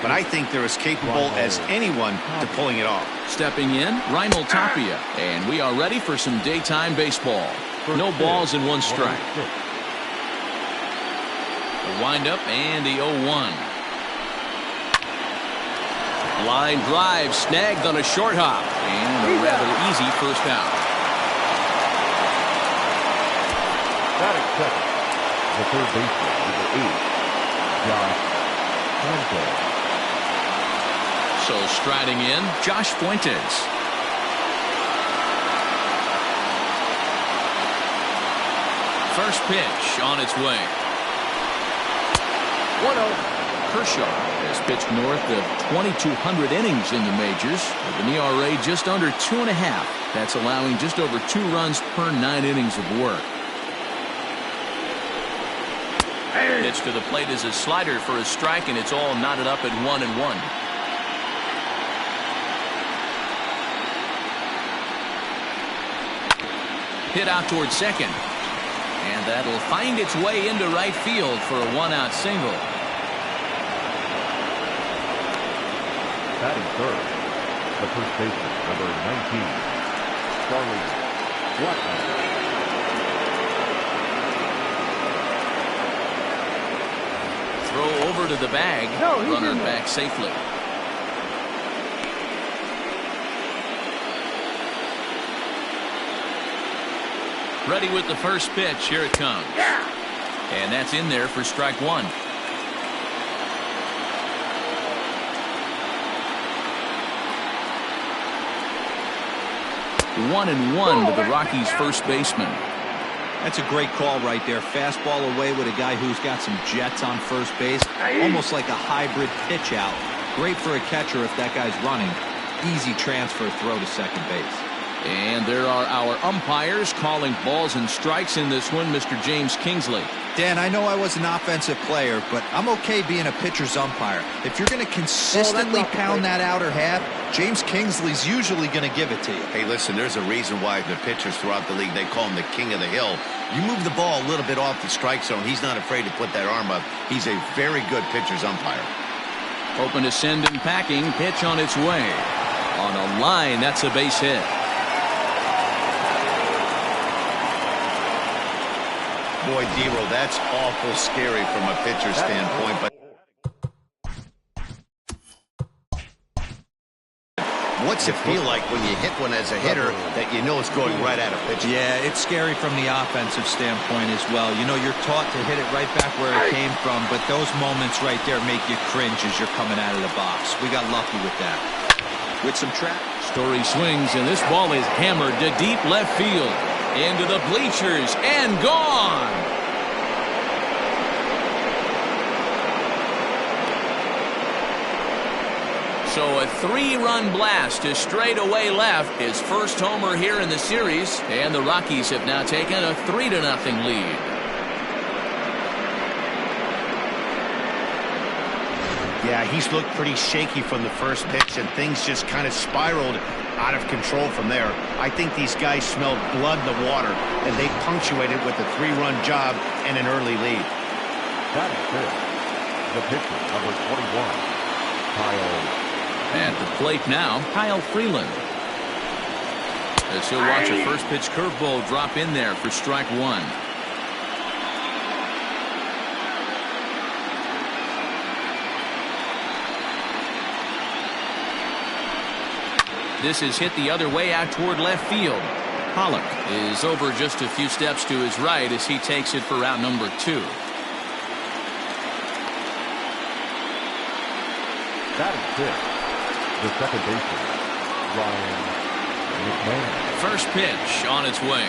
but I think they're as capable as anyone to pulling it off. Stepping in, Reinhold Tapia, and we are ready for some daytime baseball. No balls and one strike. The windup and the 0-1. Line drive snagged on a short hop, and a rather easy first out. Batting second, the third baseman, number 8, Josh Fuentes. So striding in, Josh Fuentes. First pitch on its way. 1-0. Kershaw has pitched north of 2,200 innings in the majors with an ERA just under 2.5. That's allowing just over 2 runs per 9 innings of work. Pitch to the plate is a slider for a strike, and it's all knotted up at 1-1. Hit out towards second, and that'll find its way into right field for a 1-out single. Batting third, the first baseman, number 19, Charlie Blackmon. Throw over to the bag. Runner back safely. Ready with the first pitch. Here it comes. And that's in there for strike one. 1-1 to the Rockies' first baseman. That's a great call right there. Fastball away with a guy who's got some jets on first base. Almost like a hybrid pitch out. Great for a catcher if that guy's running. Easy transfer throw to second base. And there are our umpires calling balls and strikes in this one, Mr. James Kingsley. Dan, I know I was an offensive player, but I'm okay being a pitcher's umpire. If you're going to consistently pound that outer half, James Kingsley's usually going to give it to you. Hey, listen, there's a reason why the pitchers throughout the league, they call him the king of the hill. You move the ball a little bit off the strike zone, he's not afraid to put that arm up. He's a very good pitcher's umpire. Open to send and packing. Pitch on its way. On a line, that's a base hit. Boy, D-Roll, that's awful scary from a pitcher's standpoint. But what's it feel like when you hit one as a hitter that you know it's going right at a pitcher? Yeah, it's scary from the offensive standpoint as well. You know, you're taught to hit it right back where it came from, but those moments right there make you cringe as you're coming out of the box. We got lucky with that. With some trap. Story swings, and this ball is hammered to deep left field. Into the bleachers and gone. So a 3-run blast to straightaway left. His first homer here in the series, and the Rockies have now taken a 3-0 lead. Yeah, he's looked pretty shaky from the first pitch, and things just kind of spiraled out of control from there. I think these guys smelled blood in the water, and they punctuated with a 3-run job and an early lead. Batting fifth, the pitcher, number 21, Kyle. At the plate now, Kyle Freeland. As he'll watch a first pitch curveball drop in there for strike one. This is hit the other way out toward left field. Pollock is over just a few steps to his right as he takes it for route number 2. Batting fifth, the second baseman, Ryan McMahon. First pitch on its way.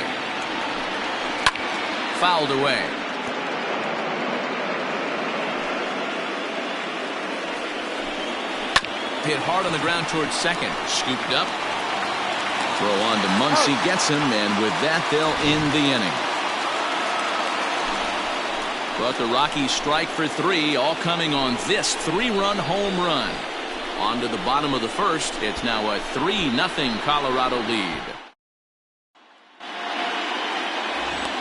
Fouled away. Hit hard on the ground towards second. Scooped up. Throw on to Muncy, gets him, and with that they'll end the inning. But the Rockies strike for 3, all coming on this 3-run home run. On to the bottom of the first. It's now a 3-0 Colorado lead.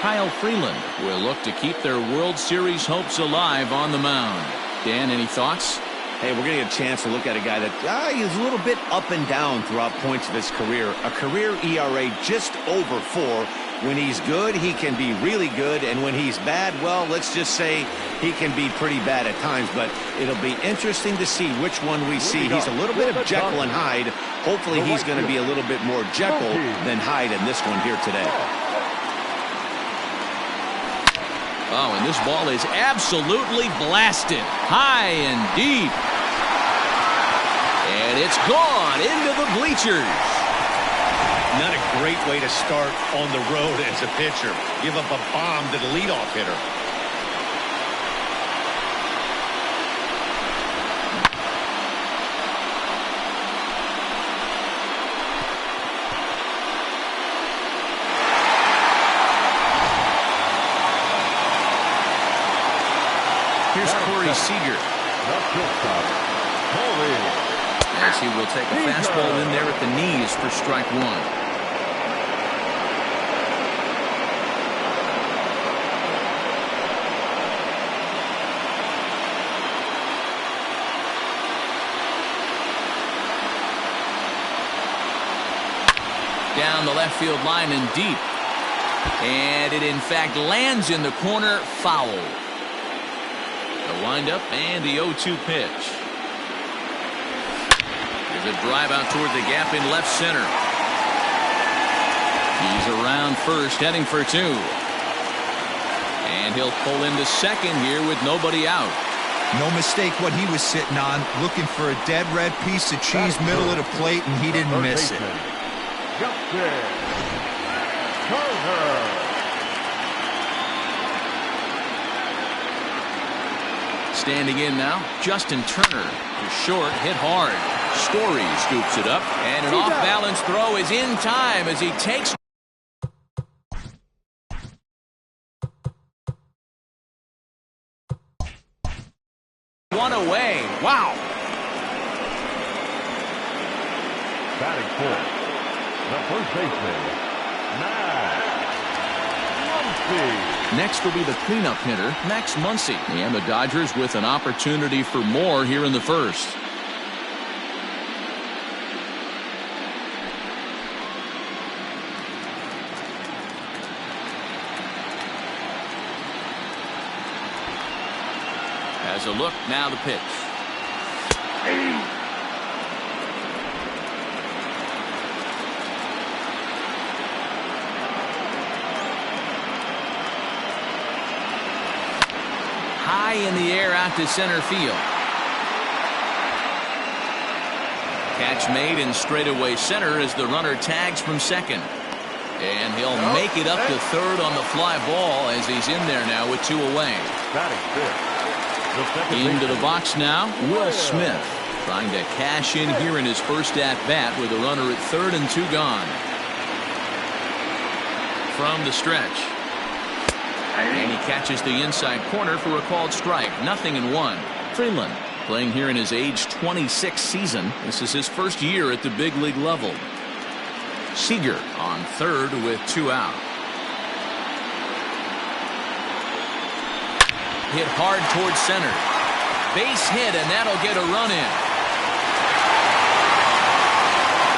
Kyle Freeland will look to keep their World Series hopes alive on the mound. Dan, any thoughts? Hey, we're going to get a chance to look at a guy that he's a little bit up and down throughout points of his career. A career ERA just over 4. When he's good, he can be really good. And when he's bad, well, let's just say he can be pretty bad at times. But it'll be interesting to see which one we see. He's a little bit of Jekyll and Hyde. Hopefully he's going to be a little bit more Jekyll than Hyde in this one here today. Oh, and this ball is absolutely blasted. High and deep. And it's gone into the bleachers. Not a great way to start on the road as a pitcher. Give up a bomb to the leadoff hitter. Here's Corey Seager. As he will take a fastball in there at the knees for strike 1. Down the left field line and deep. And it in fact lands in the corner, foul. The windup and the 0-2 pitch. There's a drive out toward the gap in left center. He's around first, heading for 2. And he'll pull into second here with nobody out. No mistake what he was sitting on, looking for a dead red piece of cheese middle of the plate, and he didn't miss it. Standing in now, Justin Turner to short, hit hard. Story scoops it up, and an off-balance throw is in time as he takes one away. Wow. Batting fourth, the first baseman, Muncy. Next will be the cleanup hitter, Max Muncy. And the Dodgers with an opportunity for more here in the first. As a look, now the pitch. High in the air out to center field. Catch made in straightaway center as the runner tags from second. And he'll make it up to third on the fly ball as he's in there now with 2 away. Into the box now, Will Smith trying to cash in here in his first at-bat with a runner at third and 2 gone. From the stretch. And he catches the inside corner for a called strike. 0-1. Freeland playing here in his age 26 season. This is his first year at the big league level. Seager on third with 2 out. Hit hard towards center. Base hit, and that'll get a run in.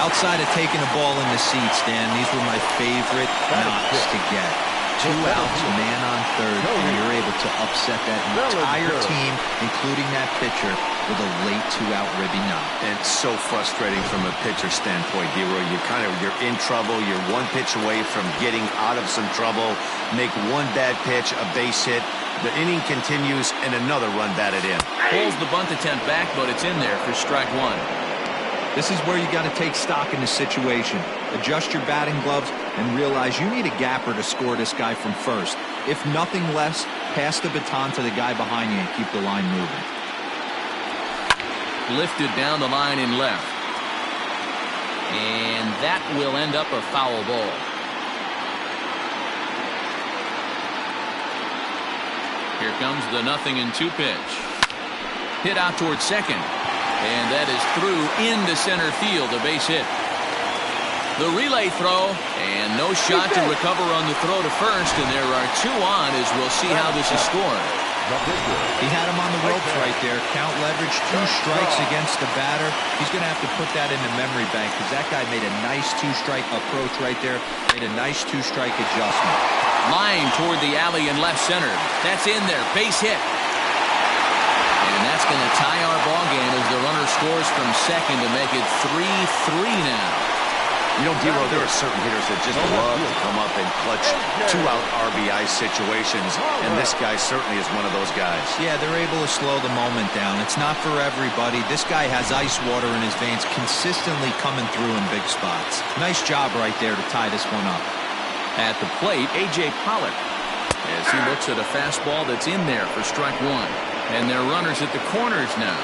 Outside of taking a ball in the seats, Dan, these were my favorite knocks to get. 2 outs, man on third, and you're able to upset that entire team, including that pitcher, with a late 2-out ribby knock. And it's so frustrating from a pitcher standpoint, D-Roy. You're in trouble. You're 1 pitch away from getting out of some trouble. Make 1 bad pitch, a base hit. The inning continues, and another run batted in. Pulls the bunt attempt back, but it's in there for strike 1. This is where you got to take stock in the situation. Adjust your batting gloves and realize you need a gapper to score this guy from first. If nothing less, pass the baton to the guy behind you and keep the line moving. Lifted down the line in left. And that will end up a foul ball. Here comes the 0-2 pitch. Hit out towards second. And that is through into center field, a base hit. The relay throw, and no shot to recover on the throw to first, and there are 2 on as we'll see how this is scored. He had him on the ropes right there. Count leverage, 2 strikes against the batter. He's going to have to put that in the memory bank because that guy made a nice 2-strike approach right there. Made a nice 2-strike adjustment. Line toward the alley in left center. That's in there. Base hit. And that's going to tie our ball game as the runner scores from second to make it 3-3 now. You know, D-Row, there are certain hitters that just love to come up and clutch 2-out RBI situations, and this guy certainly is one of those guys. Yeah, they're able to slow the moment down. It's not for everybody. This guy has ice water in his veins, consistently coming through in big spots. Nice job right there to tie this one up. At the plate, A.J. Pollock, as he looks at a fastball that's in there for strike 1. And they're runners at the corners now.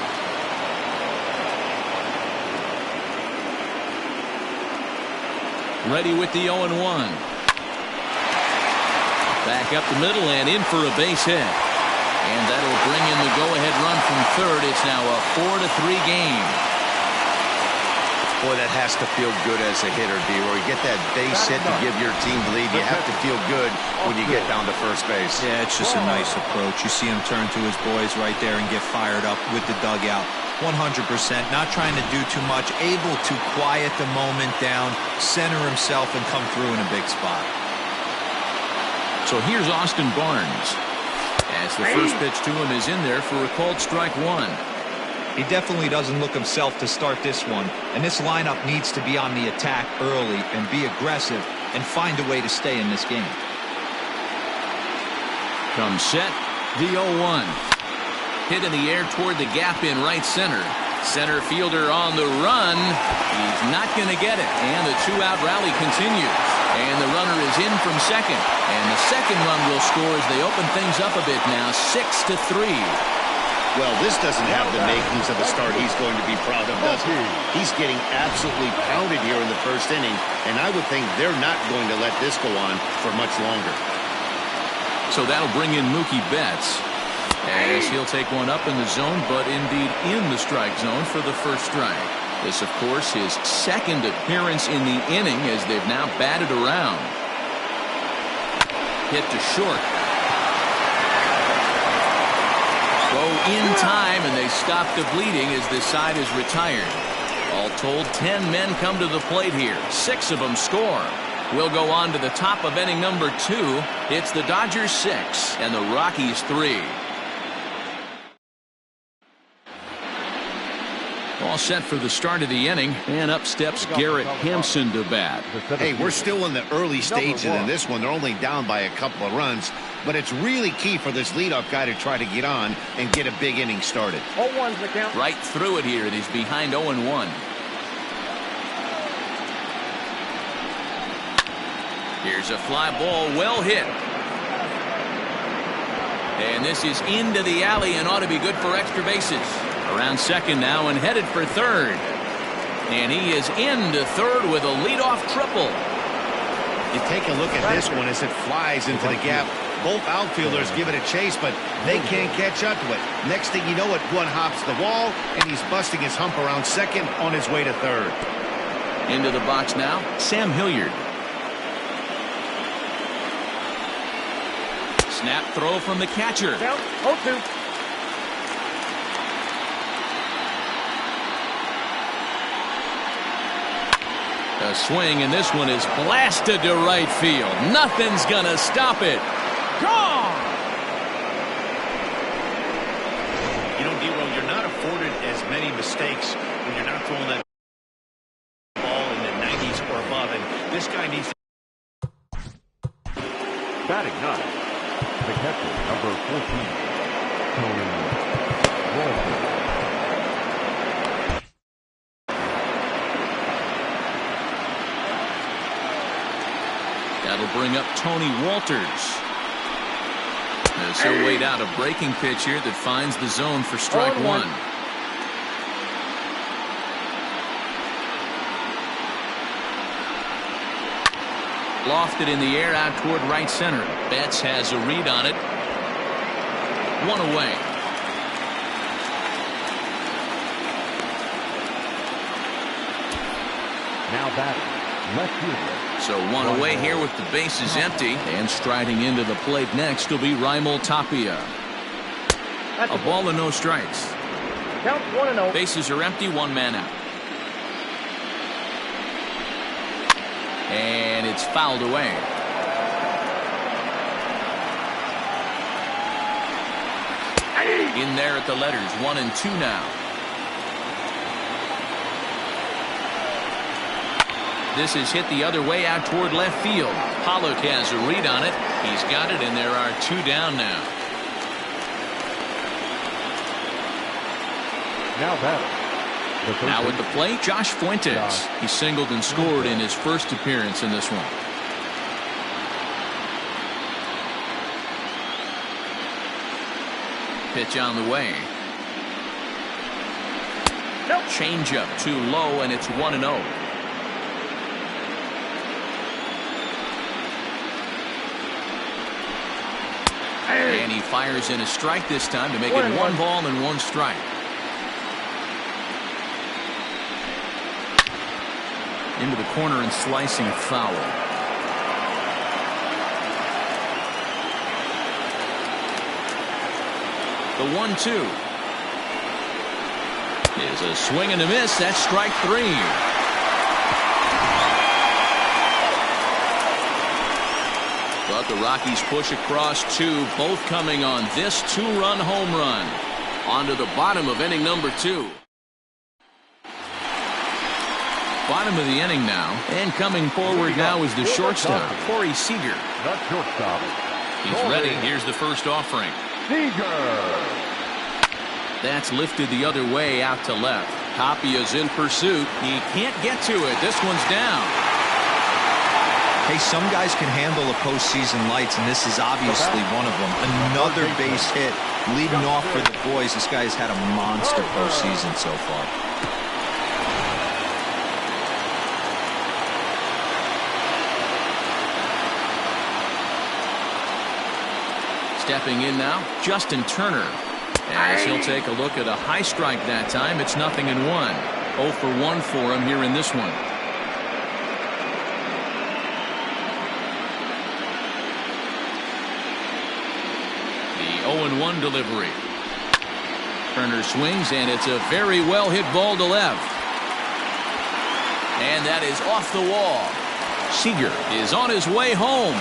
Ready with the 0-1. Back up the middle and in for a base hit. And that'll bring in the go-ahead run from third. It's now a 4-3 game. Boy, that has to feel good as a hitter, D-Roy. You get that base hit to give your team the lead. You have to feel good when you get down to first base. Yeah, it's just a nice approach. You see him turn to his boys right there and get fired up with the dugout. 100%, not trying to do too much, able to quiet the moment down, center himself, and come through in a big spot. So here's Austin Barnes, as the first pitch to him is in there for a called strike 1. He definitely doesn't look himself to start this one, and this lineup needs to be on the attack early and be aggressive and find a way to stay in this game. Comes set, the 0-1. Hit in the air toward the gap in right center. Center fielder on the run. He's not going to get it. And the 2-out rally continues. And the runner is in from second. And the second run will score as they open things up a bit now, 6-3. Well, this doesn't have the makings of a start he's going to be proud of, does it? He's getting absolutely pounded here in the first inning. And I would think they're not going to let this go on for much longer. So that'll bring in Mookie Betts, as he'll take one up in the zone, but indeed in the strike zone for the first strike. This, of course, his second appearance in the inning as they've now batted around. Hit to short. Go in time, and they stop the bleeding as this side is retired. All told, 10 men come to the plate here. 6 of them score. We'll go on to the top of inning number 2. It's the Dodgers 6 and the Rockies 3. All set for the start of the inning, and up steps Garrett Hampson to bat. Hey, we're still in the early stages in this one. They're only down by a couple of runs, but it's really key for this leadoff guy to try to get on and get a big inning started. 0-1's the count. Right through it here, and he's behind 0-1. Here's a fly ball, well hit. And this is into the alley and ought to be good for extra bases. Around second now and headed for third. And he is into third with a leadoff triple. You take a look at this one as it flies into the gap. Both outfielders give it a chase, but they can't catch up to it. Next thing you know it, one hops the wall, and he's busting his hump around second on his way to third. Into the box now, Sam Hilliard. Snap throw from the catcher. Down, 0-2. A swing, and this one is blasted to right field. Nothing's gonna stop it. Gone! You know, D-Row, you're not afforded as many mistakes when you're not throwing that ball in the 90s or above, and this guy needs to... Batting ninth, the catcher, number 14, Tony Walter. That'll bring up Tony Walters. As he'll wait out a breaking pitch here that finds the zone for strike 1. Lofted in the air out toward right center. Betts has a read on it. 1 away. Now batting, left fielder. So 1 away here with the bases empty. And striding into the plate next will be Raimel Tapia. A ball and no strikes. Count 1-0. Bases are empty, one man out. And it's fouled away. In there at the letters, 1-2 now. This is hit the other way out toward left field. Pollock has a read on it. He's got it, and there are 2 down now. Now batting. Now at the plate, Josh Fuentes. He singled and scored in his first appearance in this one. Pitch on the way. Nope. Changeup too low, and it's 1-0. And he fires in a strike this time to make it 1 ball and 1 strike. Into the corner and slicing foul. The 1-2 is a swing and a miss. That's strike 3. But the Rockies push across 2, both coming on this 2-run home run. On to the bottom of inning number 2. Bottom of the inning now, and coming forward now is the shortstop, Corey Seager. The shortstop. He's ready. Here's the first offering. Seager. That's lifted the other way out to left. Tapia's in pursuit. He can't get to it. This one's down. Hey, some guys can handle the postseason lights, and this is obviously one of them. Another base hit leading off for the boys. This guy's had a monster postseason so far. Stepping in now, Justin Turner. As he'll take a look at a high strike that time. It's 0-1. 0 for 1 for him here in this one. The 0-1 delivery. Turner swings, and it's a very well hit ball to left. And that is off the wall. Seager is on his way home.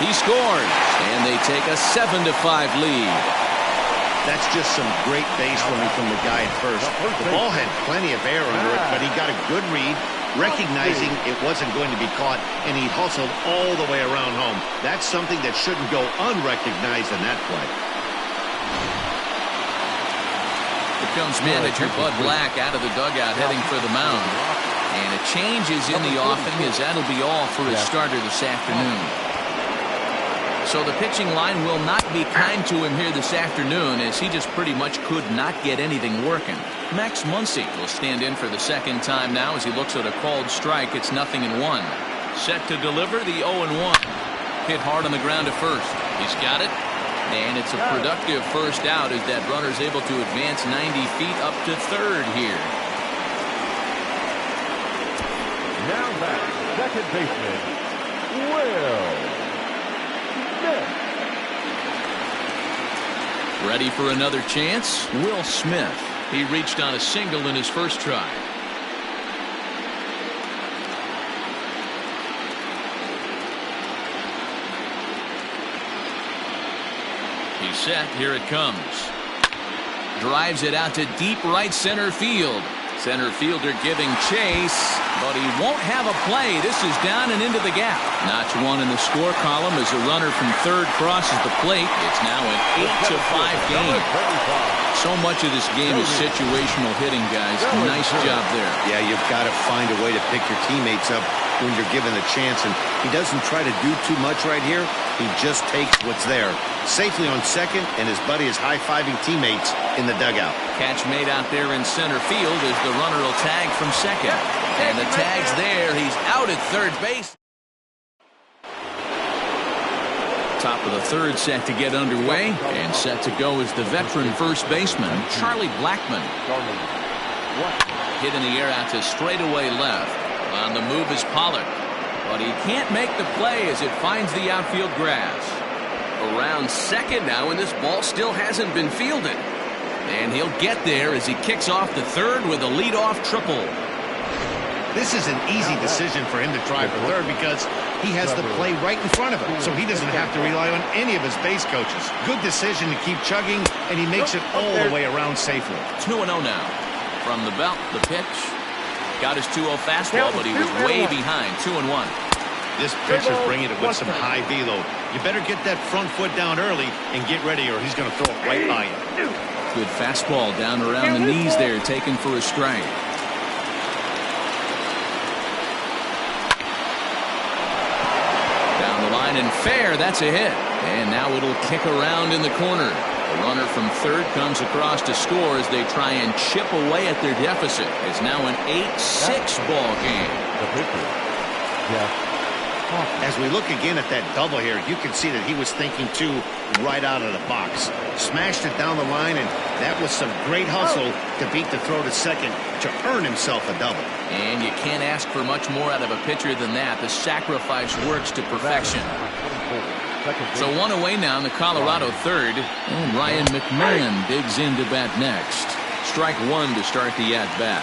He scores, and they take a 7-5 lead. That's just some great base running from the guy at first. The ball had plenty of air under it, but he got a good read, recognizing it wasn't going to be caught, and he hustled all the way around home. That's something that shouldn't go unrecognized in that play. Here comes manager Bud Black out of the dugout heading for the mound. And a change is in the offing, as that'll be all for his starter this afternoon. So the pitching line will not be kind to him here this afternoon, as he just pretty much could not get anything working. Max Muncy will stand in for the second time now as he looks at a called strike. It's 0-1. Set to deliver the 0-1. Hit hard on the ground to first. He's got it. And it's a productive first out as that runner's able to advance 90 feet up to third here. Now back, second baseman, Will Smith. Ready for another chance? Will Smith. He reached on a single in his first try. He's set. Here it comes. Drives it out to deep right center field. Center fielder giving chase, but he won't have a play. This is down and into the gap. Notch 1 in the score column as a runner from third crosses the plate. It's now an 8-5 game. So much of this game is situational hitting, guys. Nice job there. Yeah, you've got to find a way to pick your teammates up when you're given the chance, and he doesn't try to do too much right here. He just takes what's there. Safely on second, and his buddy is high-fiving teammates in the dugout. Catch made out there in center field as the runner will tag from second. And the tag's there. He's out at third base. Top of the third set to get underway, and set to go is the veteran first baseman, Charlie Blackmon. Hit in the air out to straightaway left. On the move is Pollock, but he can't make the play as it finds the outfield grass. around second now, and this ball still hasn't been fielded. And he'll get there as he kicks off the third with a leadoff triple. This is an easy decision for him to try for third because he has the play right in front of him, so he doesn't have to rely on any of his base coaches. Good decision to keep chugging, and he makes it all the way around safely. 2-0 now. From the belt, the pitch. Got his 2-0 fastball, but he was way behind. 2-1. This pitcher's bringing it with some high velo. You better get that front foot down early and get ready, or he's going to throw it right by you. Good fastball down around the knees there, taken for a strike. Down the line and fair, that's a hit. And now it'll kick around in the corner. The runner from third comes across to score as they try and chip away at their deficit. It's now an 8-6 ball game. The pitcher, Jeff. As we look again at that double here, you can see that he was thinking too right out of the box. Smashed it down the line, and that was some great hustle to beat the throw to second to earn himself a double. And you can't ask for much more out of a pitcher than that. The sacrifice works to perfection. So one away now in the Colorado third, and Ryan McMahon digs in to bat next. Strike one to start the at-bat.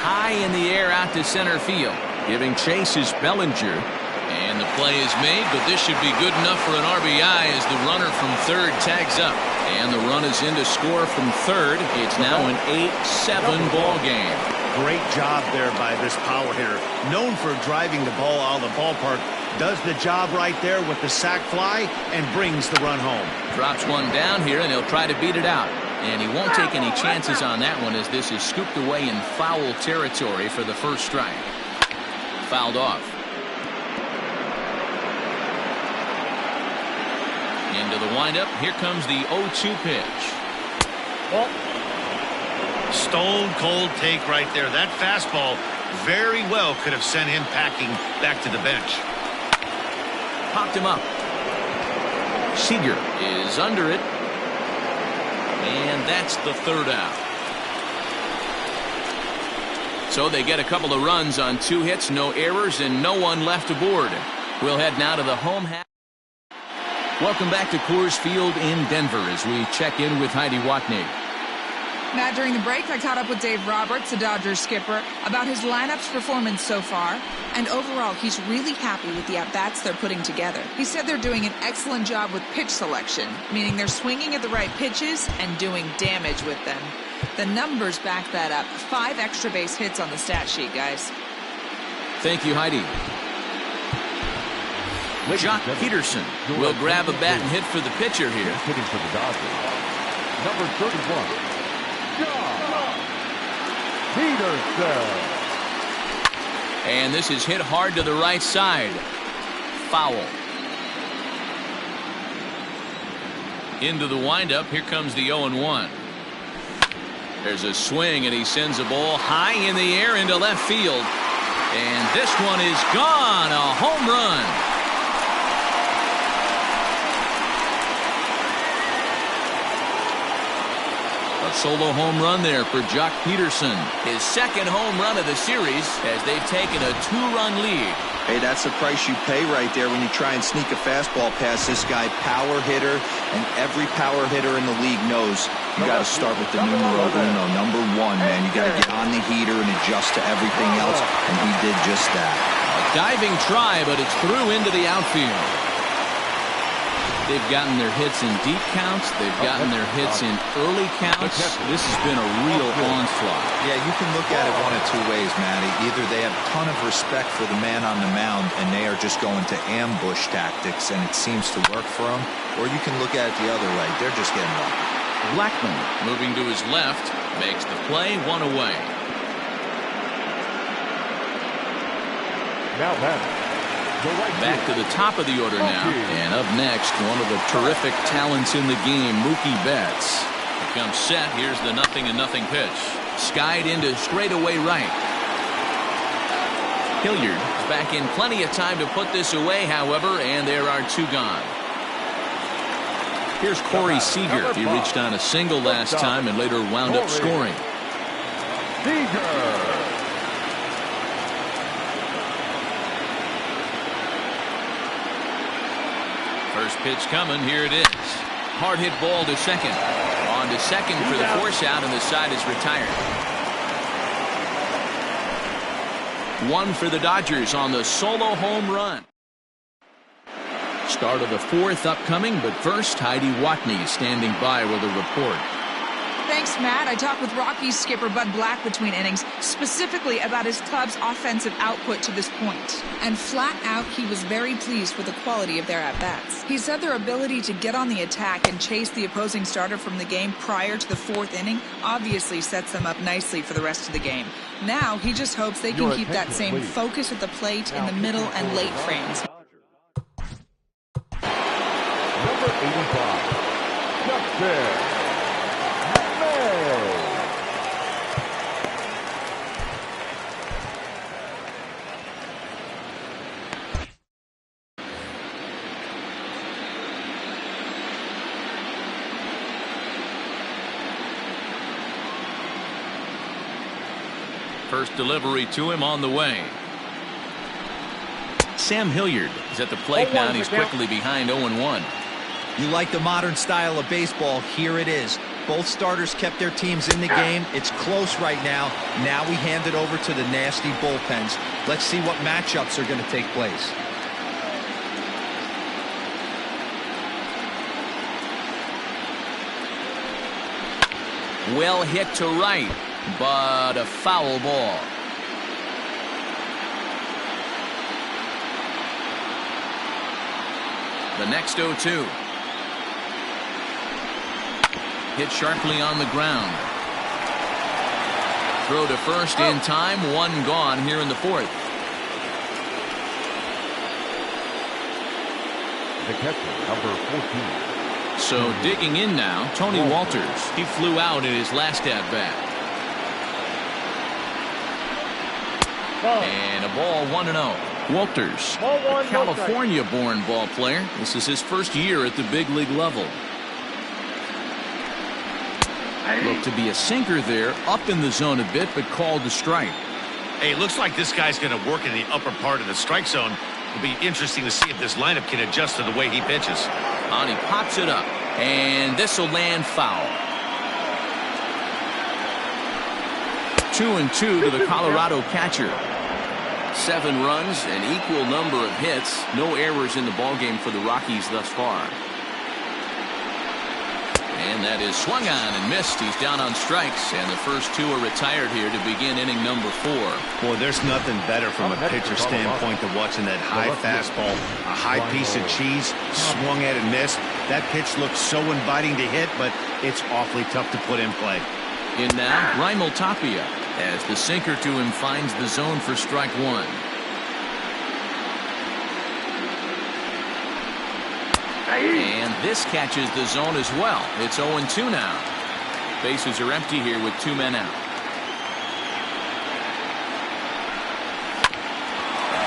High in the air out to center field. Giving chase is Bellinger. And the play is made, but this should be good enough for an RBI as the runner from third tags up. And the run is in to score from third. It's now an 8-7 ball game. Great job there by this power hitter. Known for driving the ball out of the ballpark. Does the job right there with the sac fly and brings the run home. Drops one down here, and he'll try to beat it out. And he won't take any chances on that one as this is scooped away in foul territory for the first strike. Fouled off. Into the windup. Here comes the 0-2 pitch. Stone cold take right there. That fastball very well could have sent him packing back to the bench. Popped him up. Seager is under it. And that's the third out. So they get a couple of runs on 2 hits, no errors, and no one left aboard. We'll head now to the home half. Welcome back to Coors Field in Denver as we check in with Heidi Watney. Matt, during the break, I caught up with Dave Roberts, the Dodgers skipper, about his lineup's performance so far. And overall, he's really happy with the at-bats they're putting together. He said they're doing an excellent job with pitch selection, meaning they're swinging at the right pitches and doing damage with them. The numbers back that up. 5 extra base hits on the stat sheet, guys. Thank you, Heidi. Jock Peterson will grab a bat and hit for the pitcher here. Hitting for the Dodgers. Number 31, Jock Peterson. And this is hit hard to the right side. Foul. Into the windup. Here comes the 0-1. There's a swing, and he sends a ball high in the air into left field. And this one is gone. A home run. A solo home run there for Jock Peterson. His second home run of the series as they've taken a 2-run lead. Hey, that's the price you pay right there when you try and sneak a fastball past this guy. Power hitter, and every power hitter in the league knows you got to start with the numero uno, number 1, man. You got to get on the heater and adjust to everything else, and he did just that. A diving try, but it's through into the outfield. They've gotten their hits in deep counts. They've gotten their hits in early counts. This has been a real onslaught. Yeah, you can look at it one of 2 ways, Matty. Either they have a ton of respect for the man on the mound and they are just going to ambush tactics and it seems to work for them, or you can look at it the other way. They're just getting lucky. Blackman moving to his left makes the play, 1 away. Now batting. Back to the top of the order now. And up next, one of the terrific talents in the game, Mookie Betts. Here comes set. Here's the 0-0 pitch. Skied into straightaway right. Hilliard is back in plenty of time to put this away, however, and there are 2 gone. Here's Corey Seager. He reached on a single last time and later wound up scoring. Seager. First pitch coming. Here it is. Hard hit ball to second. On to second for the force out, and the side is retired. One for the Dodgers on the solo home run. Start of the fourth upcoming, but first, Heidi Watney standing by with a report. Thanks, Matt. I talked with Rockies skipper Bud Black between innings, specifically about his club's offensive output to this point. And flat out, he was very pleased with the quality of their at-bats. He said their ability to get on the attack and chase the opposing starter from the game prior to the fourth inning obviously sets them up nicely for the rest of the game. Now, he just hopes they can keep that same focus at the plate in the middle and late frames. Number 85, Justin. First delivery to him on the way. Sam Hilliard is at the plate now, and he's quickly behind 0-1. You like the modern style of baseball? Here it is. Both starters kept their teams in the game. It's close right now. Now we hand it over to the nasty bullpens. Let's see what matchups are going to take place. Well hit to right, but a foul ball. The next 0-2. Hit sharply on the ground. Throw to first in time. One gone here in the fourth. The catcher, number 14. So digging in now, Tony Walters. He flew out in his last at-bat. And a ball 1-0. Walters, a California-born ball player. This is his first year at the big league level. Looked to be a sinker there, up in the zone a bit, but called to strike. Hey, it looks like this guy's going to work in the upper part of the strike zone. It'll be interesting to see if this lineup can adjust to the way he pitches. And he pops it up, and this will land foul. 2-2 to the Colorado catcher. 7 runs, an equal number of hits. No errors in the ballgame for the Rockies thus far. And that is swung on and missed. He's down on strikes, and the first 2 are retired here to begin inning number 4. Boy, there's nothing better from a pitcher standpoint than watching that high fastball, a high piece of cheese, swung at and missed. That pitch looks so inviting to hit, but it's awfully tough to put in play. In now, Raimel Tapia, as the sinker to him finds the zone for strike 1. And this catches the zone as well. It's 0-2 now. Bases are empty here with 2 men out.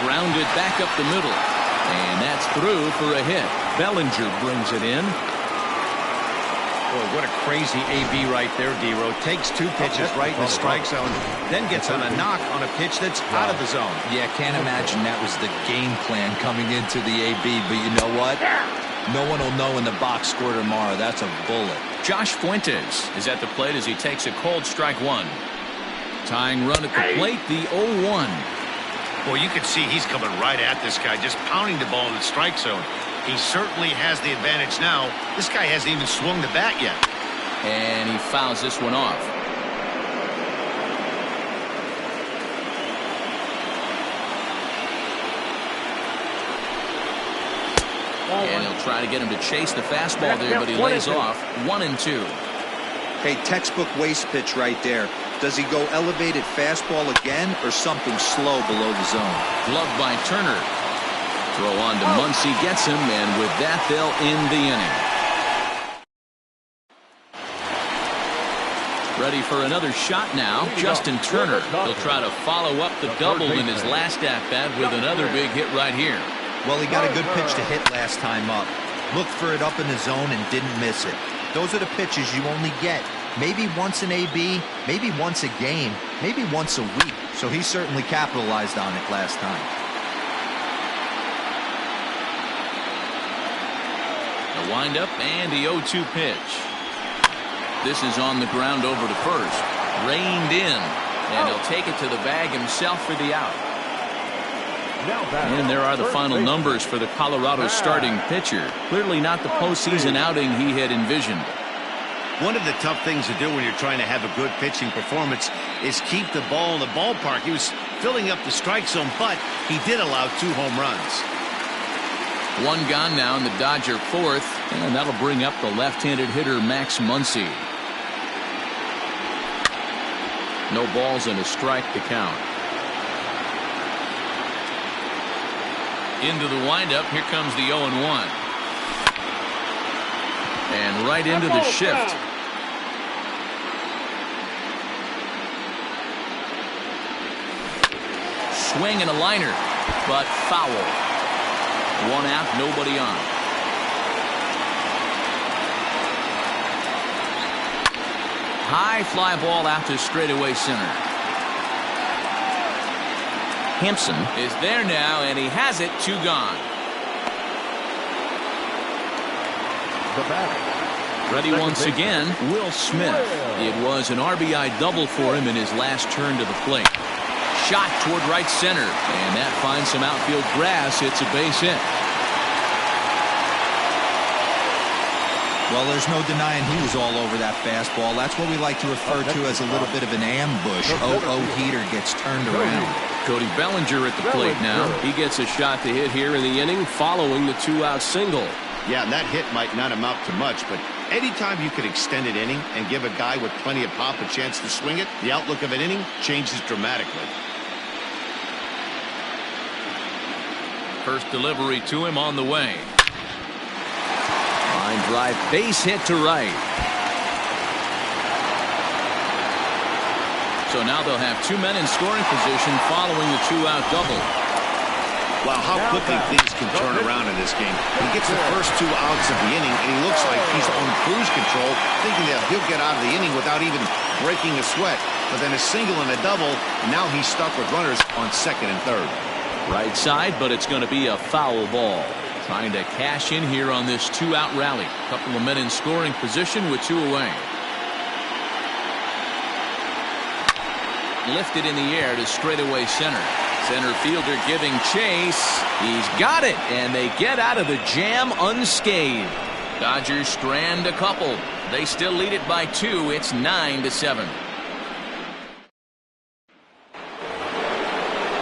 Grounded back up the middle. And that's through for a hit. Bellinger brings it in. Boy, what a crazy AB right there, D-Row. Takes 2 pitches right in the strike zone, then gets on a knock on a pitch that's out of the zone. Yeah, can't imagine that was the game plan coming into the AB, but you know what? No one will know in the box score tomorrow. That's a bullet. Josh Fuentes is at the plate as he takes a cold strike 1. Tying run at the plate, the 0-1. Boy, you can see he's coming right at this guy, just pounding the ball in the strike zone. He certainly has the advantage now. This guy hasn't even swung the bat yet. And he fouls this one off. And he'll try to get him to chase the fastball there, but he lays off. 1-2. Hey, textbook waste pitch right there. Does he go elevated fastball again or something slow below the zone? Gloved by Turner. Throw on to Muncy, gets him, and with that, they'll end the inning. Ready for another shot now, Justin Turner. He'll try to follow up the double in his last at-bat with another big hit right here. Well, he got a good pitch to hit last time up. Looked for it up in the zone and didn't miss it. Those are the pitches you only get. Maybe once an AB, maybe once a game, maybe once a week. So he certainly capitalized on it last time. The windup and the 0-2 pitch. This is on the ground over to first. Reined in. And he'll take it to the bag himself for the out. And there are the final numbers for the Colorado starting pitcher. Clearly not the postseason outing he had envisioned. One of the tough things to do when you're trying to have a good pitching performance is keep the ball in the ballpark. He was filling up the strike zone, but he did allow 2 home runs. One gone now in the Dodger fourth, and that'll bring up the left-handed hitter Max Muncy. No balls and a strike to count. Into the windup. Here comes the 0-1. And right into the shift. Swing and a liner, but foul. 1 out, nobody on. High fly ball out to straightaway center. Hampson is there now, and he has it. 2 gone. The batter. Ready once again, Will Smith. It was an RBI double for him in his last turn to the plate. Shot toward right center, and that finds some outfield grass. It's a base hit. Well, there's no denying he was all over that fastball. That's what we like to refer to as a little bit of an ambush. 0-0 heater gets turned around. Cody Bellinger at the plate now. He gets a shot to hit here in the inning following the 2-out single. Yeah, and that hit might not amount to much, but anytime you can extend an inning and give a guy with plenty of pop a chance to swing it, the outlook of an inning changes dramatically. First delivery to him on the way. Line drive, base hit to right. So now they'll have 2 men in scoring position following the 2-out double. Wow, how quickly things can turn around in this game. He gets the first 2 outs of the inning, and he looks like he's on cruise control, thinking that he'll get out of the inning without even breaking a sweat. But then a single and a double, and now he's stuck with runners on second and third. Right side, but it's going to be a foul ball. Trying to cash in here on this 2-out rally. Couple of men in scoring position with 2 away. Lifted in the air to straightaway center. Center fielder giving chase. He's got it, and they get out of the jam unscathed. Dodgers strand a couple. They still lead it by 2. It's 9-7.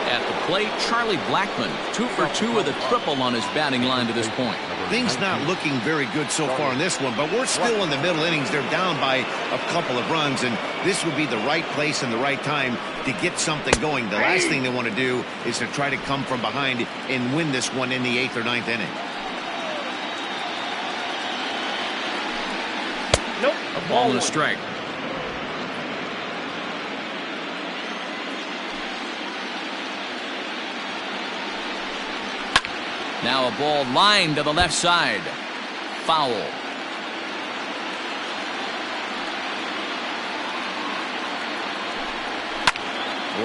At the plate, Charlie Blackmon, 2 for 2 with a triple on his batting line to this point. Things not looking very good so far in this one, but we're still in the middle innings. They're down by a couple of runs, and this would be the right place and the right time to get something going. The last thing they want to do is to try to come from behind and win this one in the 8th or 9th inning. Nope. A ball and a strike. Now a ball lined to the left side. Foul.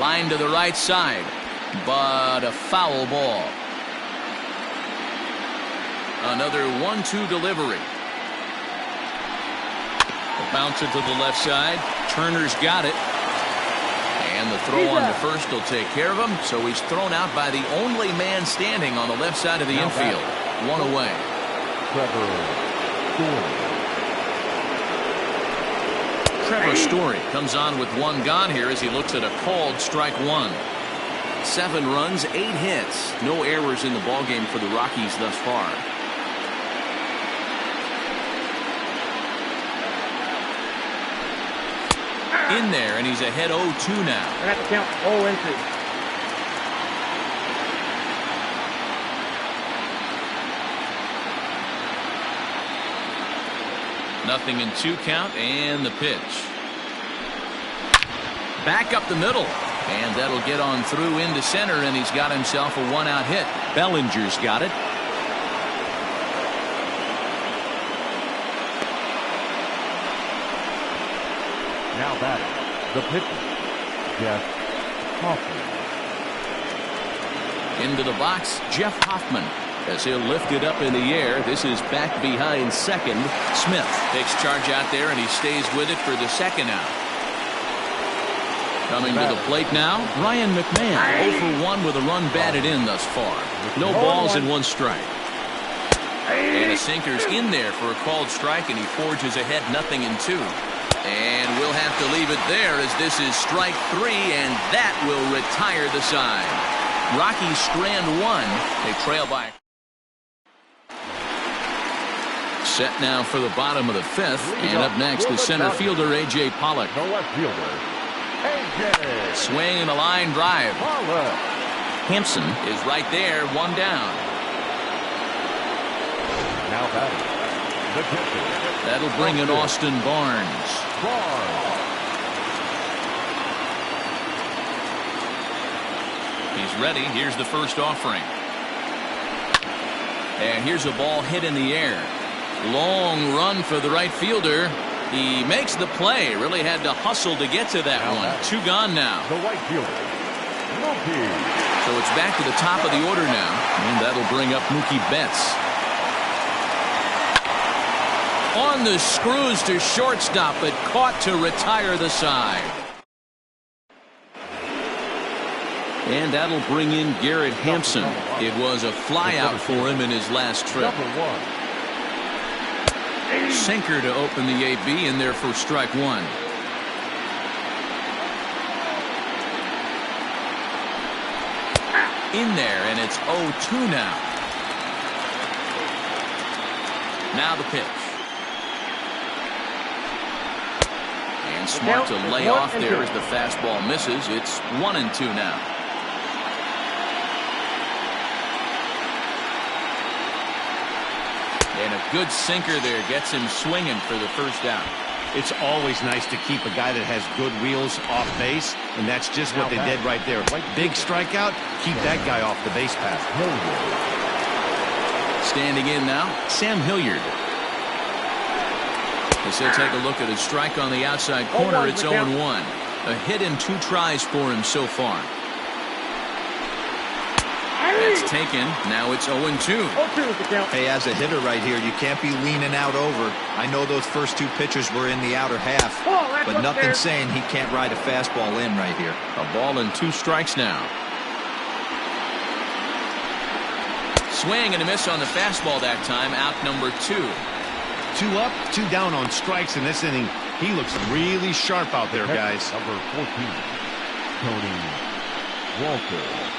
Line to the right side, but a foul ball. Another 1-2 delivery. A bouncer to the left side. Turner's got it. And the throw on to first will take care of him. So he's thrown out by the only man standing on the left side of the infield. 1 away. Trevor Story comes on with 1 gone here as he looks at a called strike 1. 7 runs, 8 hits. No errors in the ballgame for the Rockies thus far. In there, and he's ahead 0-2 now. I have to count 0 entries. Nothing in 2 count, and the pitch. Back up the middle, and that'll get on through into center, and he's got himself a 1-out hit. Bellinger's got it. Now batting, the pitcher, Jeff Hoffman. Into the box, Jeff Hoffman. as he'll lift it up in the air. This is back behind second. Smith takes charge out there, and he stays with it for the second out. Coming to the plate now, Ryan McMahon, 0 for 1 with a run batted in thus far. No balls and 1 strike. And a sinker's in there for a called strike, and he forges ahead 0-2. And we'll have to leave it there, as this is strike 3, and that will retire the side. Rockies strand 1. They trail by. Set now for the bottom of the 5th, and up next is center fielder A.J. Pollock. The left fielder, A.J. Swing and a line drive. Pollock. Hampson is right there, 1 down. Now batting, the pitcher. That'll bring in Austin Barnes. He's ready. Here's the first offering. And here's a ball hit in the air. Long run for the right fielder. He makes the play. Really had to hustle to get to that one. 2 gone now. The right fielder, Mookie. So it's back to the top of the order now. And that'll bring up Mookie Betts. On the screws to shortstop, but caught to retire the side. And that'll bring in Garrett Hampson. It was a flyout for him in his last trip. Sinker to open the AB in there for strike 1. In there, and it's 0-2 now. Now the pitch. And smart to lay off there as the fastball misses. It's 1-2 now. And a good sinker there gets him swinging for the first out. It's always nice to keep a guy that has good wheels off base, and that's just what they did right there. Big strikeout, keep that guy off the base path. Standing in now, Sam Hilliard. As he'll take a look at his strike on the outside corner, it's 0-1. A hit in 2 tries for him so far. That's taken. Now it's 0-2. Hey, as a hitter right here, you can't be leaning out over. I know those first 2 pitches were in the outer half, but nothing saying he can't ride a fastball in right here. A ball and 2 strikes now. Swing and a miss on the fastball that time. Out number 2. 2 up, 2 down on strikes in this inning. He looks really sharp out there, guys. Number 14, Tony Walter.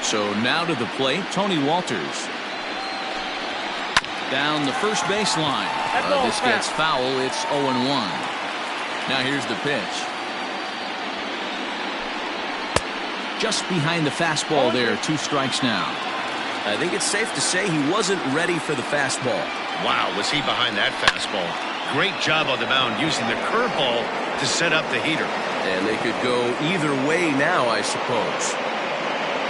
So now to the plate, Tony Walters. Down the first baseline. This gets foul. It's 0-1. Now here's the pitch. Just behind the fastball there. 2 strikes now. I think it's safe to say he wasn't ready for the fastball. Wow, was he behind that fastball. Great job on the mound using the curveball to set up the heater. And they could go either way now, I suppose.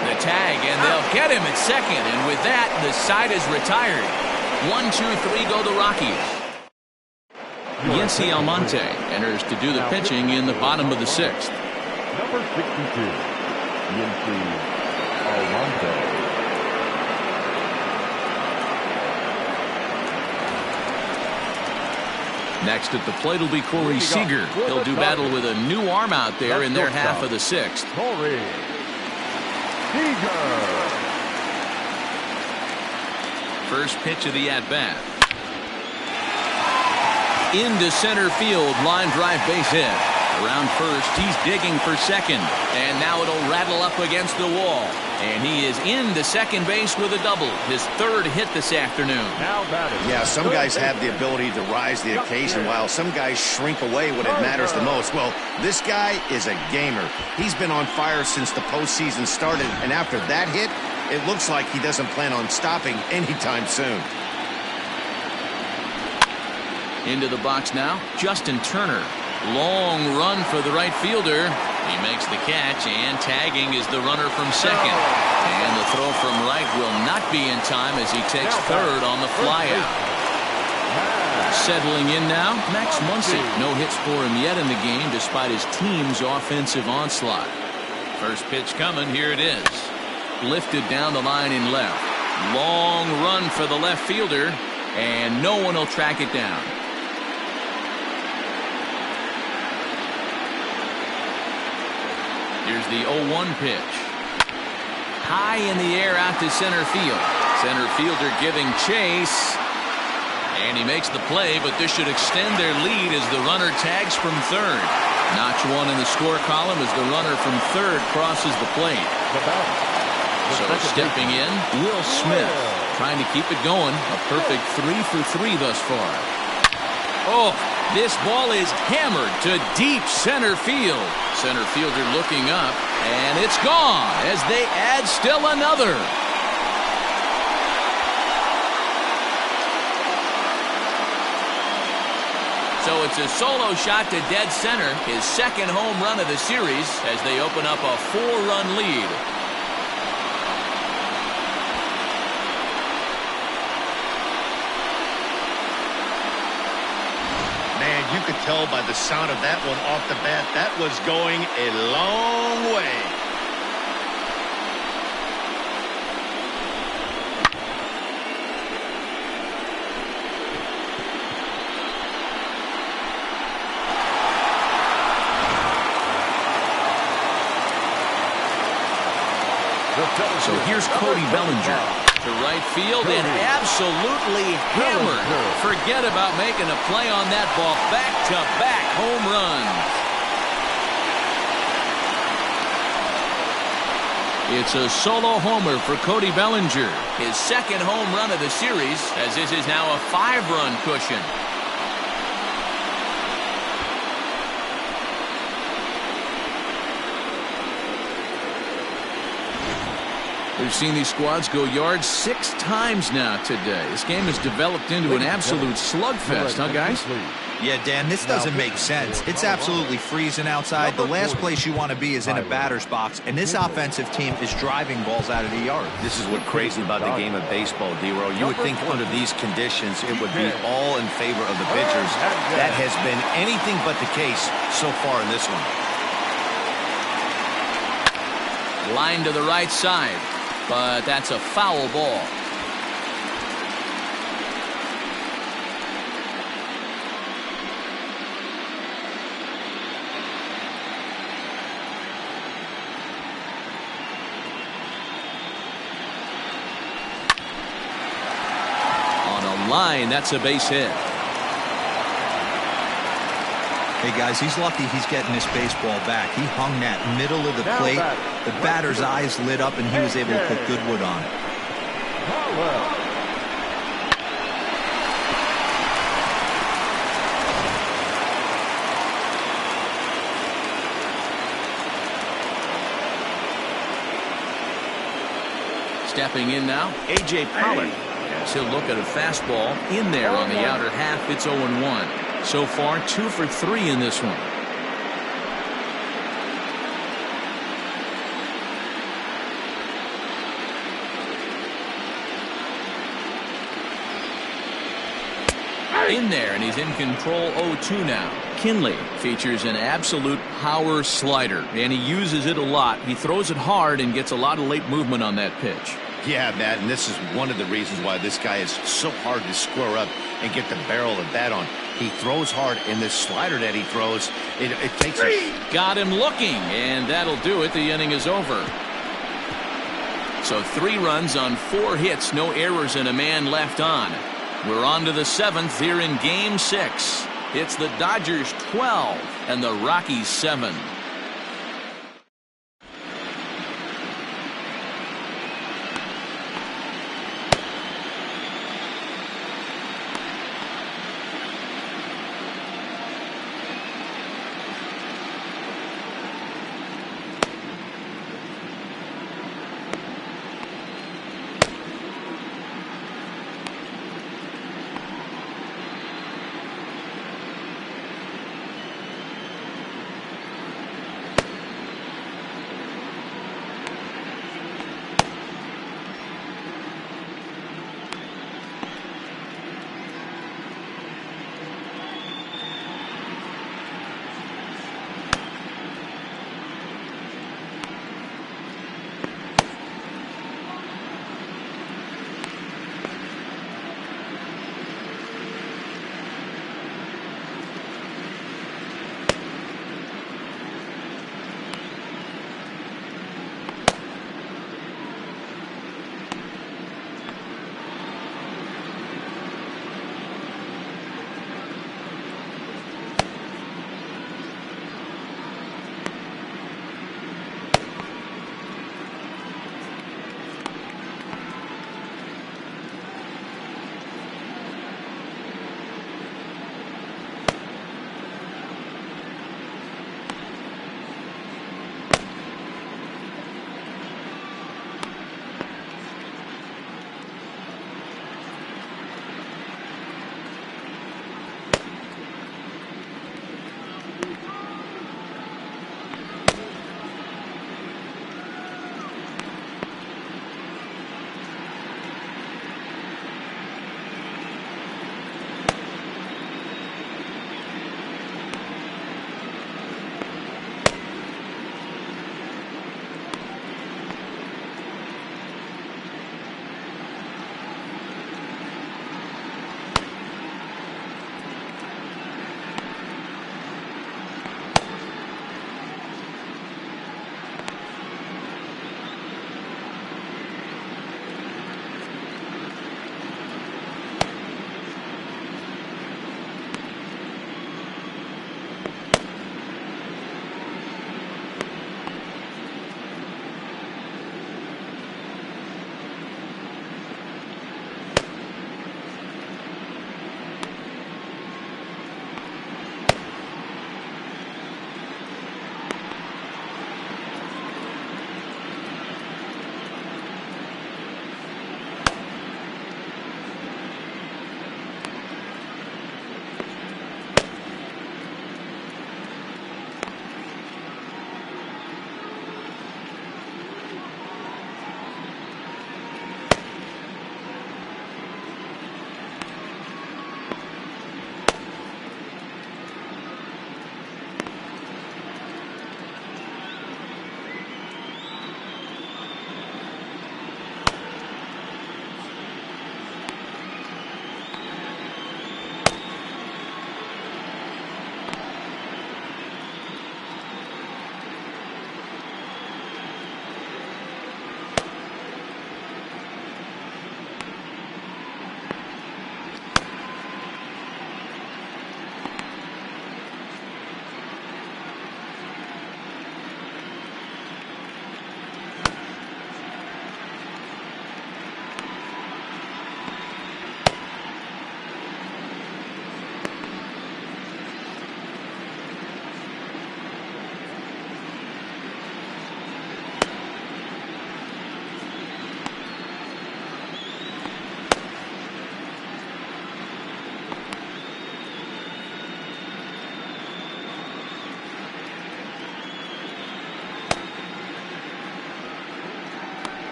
The tag, and they'll get him at second. And with that, the side is retired. 1, 2, 3 go the Rockies. Yency Almonte enters to do the pitching in the bottom of the 6th. Number 62, Yency Almonte. Next at the plate will be Corey Seager. He'll do battle with a new arm out there in their half of the 6th. Corey Seager. First pitch of the at-bat. Into center field, line drive base hit. Around first, he's digging for second. And now it'll rattle up against the wall. And he is into second base with a double. His 3rd hit this afternoon. Yeah, some guys have the ability to rise the occasion, while some guys shrink away when it matters the most. Well, this guy is a gamer. He's been on fire since the postseason started. And after that hit, it looks like he doesn't plan on stopping anytime soon. Into the box now, Justin Turner. Long run for the right fielder. He makes the catch, and tagging is the runner from second. And the throw from right will not be in time as he takes 3rd on the flyout. Settling in now, Max Muncy. No hits for him yet in the game despite his team's offensive onslaught. First pitch coming. Here it is. Lifted down the line in left. Long run for the left fielder, and no one will track it down. Here's the 0-1 pitch. High in the air out to center field. Center fielder giving chase. And he makes the play, but this should extend their lead as the runner tags from third. Notch one in the score column as the runner from third crosses the plate. So stepping in, Will Smith trying to keep it going. A perfect 3 for 3 thus far. Oh, this ball is hammered to deep center field. Center fielder looking up, and it's gone as they add still another. So it's a solo shot to dead center, his second home run of the series as they open up a 4-run lead. Man, you could tell by the sound of that one off the bat, that was going a long way. So here's Cody Bellinger to right field and absolutely hammered. Forget about making a play on that ball. Back-to-back home runs. It's a solo homer for Cody Bellinger. His second home run of the series, as this is now a 5-run cushion. We've seen these squads go yards 6 times now today. This game has developed into an absolute slugfest, huh, guys? Yeah, Dan, this doesn't make sense. It's absolutely freezing outside. The last place you want to be is in a batter's box, and this offensive team is driving balls out of the yard. This is what's crazy about the game of baseball, D-Row. You would think under these conditions it would be all in favor of the pitchers. That has been anything but the case so far in this one. Line to the right side. But that's a foul ball. On a line, that's a base hit. Hey, guys, he's lucky he's getting this baseball back. He hung that middle of the plate. The batter's eyes lit up, and he was able to put good wood on it. Stepping in now, A.J. Pollard. As he'll look at a fastball in there on the outer half. It's 0-1. So far, 2 for 3 in this one. In there, and he's in control. 0-2 now. Kinley features an absolute power slider, and he uses it a lot. He throws it hard and gets a lot of late movement on that pitch. Yeah, Matt, and this is one of the reasons why this guy is so hard to square up and get the barrel of that on. He throws hard, and this slider that he throws, it takes a... Got him looking, and that'll do it. The inning is over. So 3 runs on 4 hits, no errors, and a man left on. We're on to the 7th here in Game 6. It's the Dodgers 12 and the Rockies 7.